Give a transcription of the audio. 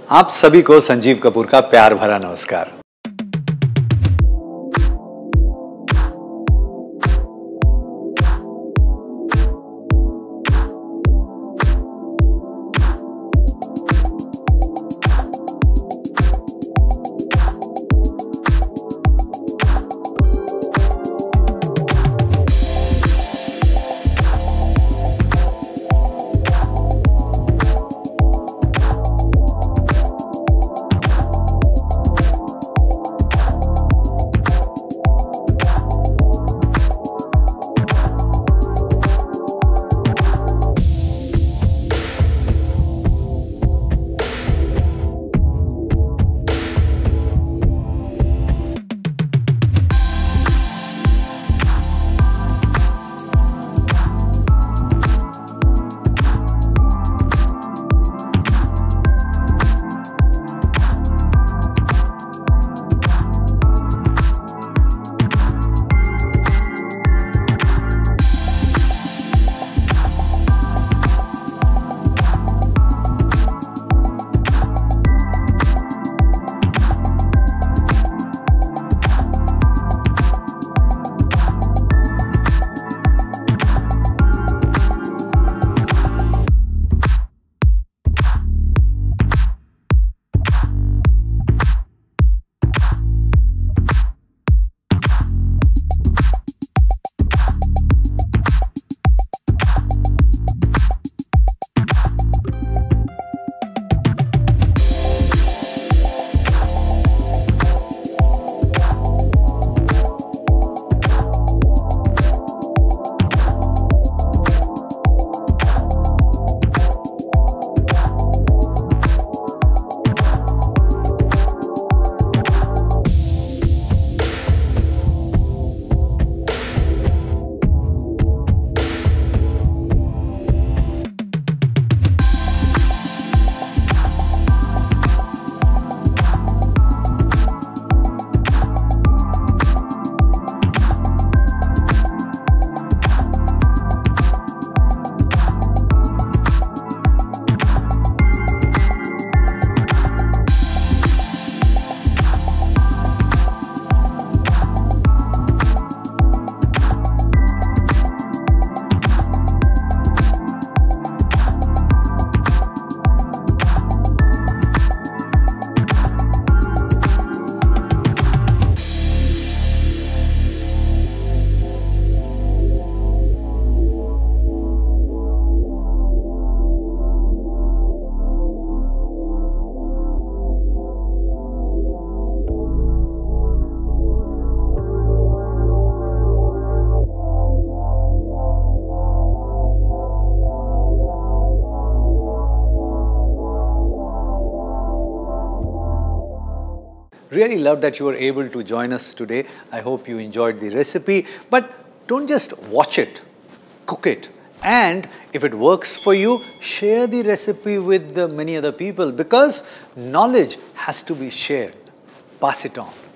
आप सभी को संजीव कपूर का प्यार भरा नमस्कार। Really love that you were able to join us today. I hope you enjoyed the recipe, but don't just watch it, cook it. And if it works for you, share the recipe with many other people, because knowledge has to be shared. Pass it on.